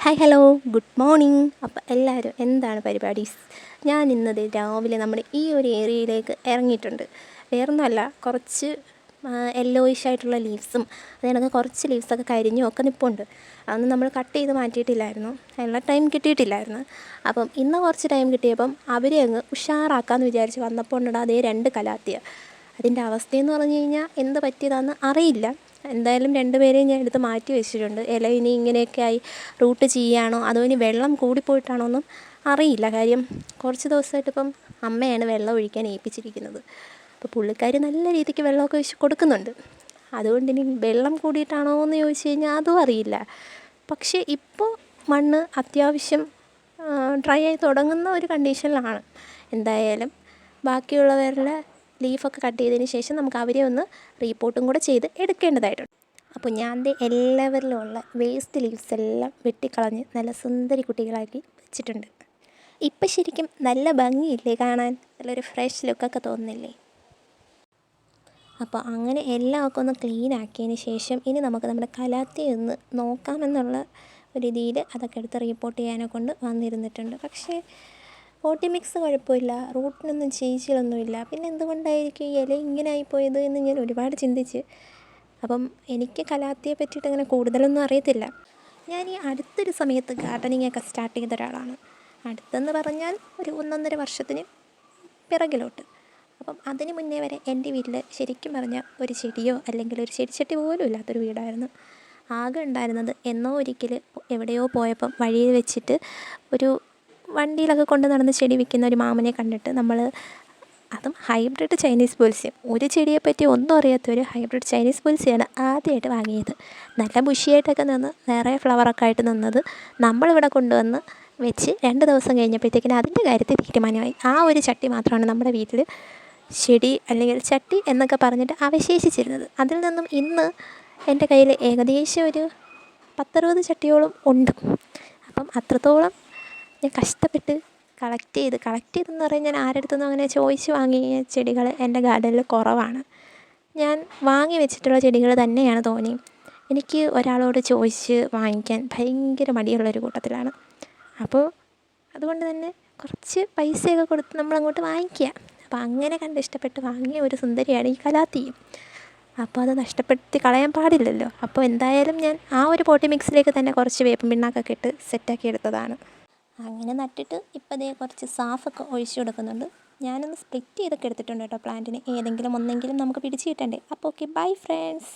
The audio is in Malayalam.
Hi hello good morning. അപ്പോൾ എല്ലാവരും എന്താണ് പരിപാടീസ്? ഞാൻ ഇന്നത് രാവിലെ നമ്മുടെ ഈ ഒരു ഏരിയയിലേക്ക് ഇറങ്ങിയിട്ടുണ്ട്. വേറൊന്നുമല്ല, കുറച്ച് യെല്ലോയിഷ് ആയിട്ടുള്ള ലീവ്സും അതിനൊക്കെ കുറച്ച് ലീവ്സൊക്കെ കരിഞ്ഞും ഒക്കെ നിൽപ്പുണ്ട്. അതൊന്നും നമ്മൾ കട്ട് ചെയ്ത് മാറ്റിയിട്ടില്ലായിരുന്നു, അതിനുള്ള ടൈം കിട്ടിയിട്ടില്ലായിരുന്നു. അപ്പം ഇന്ന് കുറച്ച് ടൈം കിട്ടിയപ്പം അവരെ അങ്ങ് ഉഷാറാക്കാമെന്ന് വിചാരിച്ച് വന്നപ്പോൾ ഉണ്ട് അതേ 2 കലാത്തിയ. അതിൻ്റെ അവസ്ഥയെന്ന് പറഞ്ഞു കഴിഞ്ഞാൽ എന്ത് പറ്റിയതാണെന്ന് അറിയില്ല. എന്തായാലും 2 പേരെയും ഞാൻ എടുത്ത് മാറ്റി വെച്ചിട്ടുണ്ട്. ഇല ഇനി ഇങ്ങനെയൊക്കെ ആയി റൂട്ട് ചെയ്യുകയാണോ അതോ ഇനി വെള്ളം കൂടിപ്പോയിട്ടാണോ ഒന്നും അറിയില്ല. കാര്യം കുറച്ച് ദിവസമായിട്ട് ഇപ്പം അമ്മയാണ് വെള്ളം ഒഴിക്കാൻ ഏൽപ്പിച്ചിരിക്കുന്നത്. അപ്പോൾ പുള്ളിക്കാരി നല്ല രീതിക്ക് വെള്ളമൊക്കെ ഒഴിച്ച് കൊടുക്കുന്നുണ്ട്. അതുകൊണ്ട് ഇനി വെള്ളം കൂടിയിട്ടാണോ എന്ന് ചോദിച്ചു കഴിഞ്ഞാൽ അതും അറിയില്ല. പക്ഷേ ഇപ്പോൾ മണ്ണ് അത്യാവശ്യം ഡ്രൈ ആയി തുടങ്ങുന്ന ഒരു കണ്ടീഷനിലാണ്. എന്തായാലും ബാക്കിയുള്ളവരുടെ ലീഫൊക്കെ കട്ട് ചെയ്തതിന് ശേഷം നമുക്ക് അവരെ ഒന്ന് റീപോർട്ടും കൂടെ ചെയ്ത് എടുക്കേണ്ടതായിട്ടുണ്ട്. അപ്പോൾ ഞാൻ എല്ലാവരിലുമുള്ള വേസ്റ്റ് ലീവ്സ് എല്ലാം വെട്ടിക്കളഞ്ഞ് നല്ല സുന്ദരി കുട്ടികളാക്കി വെച്ചിട്ടുണ്ട്. ഇപ്പം ശരിക്കും നല്ല ഭംഗിയില്ലേ കാണാൻ? നല്ലൊരു ഫ്രഷ് ലുക്കൊക്കെ തോന്നുന്നില്ലേ? അപ്പോൾ അങ്ങനെ എല്ലാമൊക്കെ ഒന്ന് ക്ലീൻ ആക്കിയതിന് ശേഷം ഇനി നമുക്ക് നമ്മുടെ കലാത്തിയെ ഒന്ന് നോക്കാമെന്നുള്ള ഒരു രീതിയിൽ അതൊക്കെ എടുത്ത് റീപോർട്ട് ചെയ്യാനെ കൊണ്ട് വന്നിരുന്നിട്ടുണ്ട്. പക്ഷേ പോട്ടി മിക്സ് കുഴപ്പമില്ല, റൂട്ടിനൊന്നും ചീച്ചിലൊന്നുമില്ല. പിന്നെ എന്തുകൊണ്ടായിരിക്കും ഈ ഇല ഇങ്ങനെ ആയിപ്പോയത് എന്ന് ഞാൻ ഒരുപാട് ചിന്തിച്ച്. അപ്പം എനിക്ക് കലാത്തിയെ പറ്റിയിട്ട് അങ്ങനെ കൂടുതലൊന്നും അറിയത്തില്ല. ഞാൻ ഈ അടുത്തൊരു സമയത്ത് ഗാർഡനിങ്ങൊക്കെ സ്റ്റാർട്ട് ചെയ്ത ഒരാളാണ്. അടുത്തെന്ന് പറഞ്ഞാൽ ഒരു 1.5 വർഷത്തിന് പിറകിലോട്ട്. അപ്പം അതിന് മുന്നേ വരെ എൻ്റെ വീട്ടിൽ ശരിക്കും പറഞ്ഞാൽ ഒരു ചെടിയോ അല്ലെങ്കിൽ ഒരു ചെടിച്ചട്ടി പോലും ഇല്ലാത്തൊരു വീടായിരുന്നു. ആകെ ഉണ്ടായിരുന്നത് എന്നോ ഒരിക്കൽ എവിടെയോ പോയപ്പം വഴിയിൽ വെച്ചിട്ട് ഒരു വണ്ടിയിലൊക്കെ കൊണ്ട് നടന്ന് ചെടി വിൽക്കുന്ന ഒരു മാമനെ കണ്ടിട്ട് നമ്മൾ, അതും ഹൈബ്രിഡ് ചൈനീസ് ബോൾസി, ഒരു ചെടിയെപ്പറ്റി ഒന്നും അറിയാത്തൊരു ഹൈബ്രിഡ് ചൈനീസ് ബോൾസിയാണ് ആദ്യമായിട്ട് വാങ്ങിയത്. നല്ല ബുഷിയായിട്ടൊക്കെ നിന്ന് നിറയെ ഫ്ലവറൊക്കെ ആയിട്ട് നിന്നത് നമ്മളിവിടെ കൊണ്ടുവന്ന് വെച്ച് 2 ദിവസം കഴിഞ്ഞപ്പോഴത്തേക്കിനും അതിൻ്റെ കാര്യത്തിൽ തീരുമാനമായി. ആ ഒരു ചട്ടി മാത്രമാണ് നമ്മുടെ വീട്ടിൽ ചെടി അല്ലെങ്കിൽ ചട്ടി എന്നൊക്കെ പറഞ്ഞിട്ട് അവശേഷിച്ചിരുന്നത്. അതിൽ നിന്നും ഇന്ന് എൻ്റെ കയ്യിൽ ഏകദേശം ഒരു 10-60 ചട്ടിയോളം ഉണ്ട്. അപ്പം അത്രത്തോളം ഞാൻ കഷ്ടപ്പെട്ട് കളക്ട് ചെയ്തെന്ന് പറഞ്ഞാൽ ഞാൻ ആരുടെ അടുത്തൊന്നും അങ്ങനെ ചോദിച്ച് വാങ്ങിയ ചെടികൾ എൻ്റെ ഗാർഡനിൽ കുറവാണ്. ഞാൻ വാങ്ങി വെച്ചിട്ടുള്ള ചെടികൾ തന്നെയാണ് തോന്നി. എനിക്ക് ഒരാളോട് ചോദിച്ച് വാങ്ങിക്കാൻ ഭയങ്കര മടിയുള്ളൊരു കൂട്ടത്തിലാണ്. അപ്പോൾ അതുകൊണ്ട് തന്നെ കുറച്ച് പൈസയൊക്കെ കൊടുത്ത് നമ്മളങ്ങോട്ട് വാങ്ങിക്കുക. അപ്പോൾ അങ്ങനെ കണ്ട് ഇഷ്ടപ്പെട്ട് വാങ്ങിയ ഒരു സുന്ദരിയാണ് ഈ കലാത്തിയും. അപ്പോൾ അത് നഷ്ടപ്പെടുത്തി കളയാൻ പാടില്ലല്ലോ. അപ്പോൾ എന്തായാലും ഞാൻ ആ ഒരു പോട്ടി മിക്സിലേക്ക് തന്നെ കുറച്ച് വേപ്പിൻ പിണ്ണാക്കൊക്കെ ഇട്ട് സെറ്റാക്കി എടുത്തതാണ്. അങ്ങനെ നട്ടിട്ട് ഇപ്പോൾ അതേ കുറച്ച് സാഫൊക്കെ ഒഴിച്ചു കൊടുക്കുന്നുണ്ട്. ഞാനൊന്ന് സ്പ്ലിറ്റ് ചെയ്തൊക്കെ എടുത്തിട്ടുണ്ട് കേട്ടോ പ്ലാന്റിന്. ഏതെങ്കിലും ഒന്നെങ്കിലും നമുക്ക് പിടിച്ച് കിട്ടണ്ടേ. അപ്പോൾ ഓക്കെ, ബൈ ഫ്രണ്ട്സ്.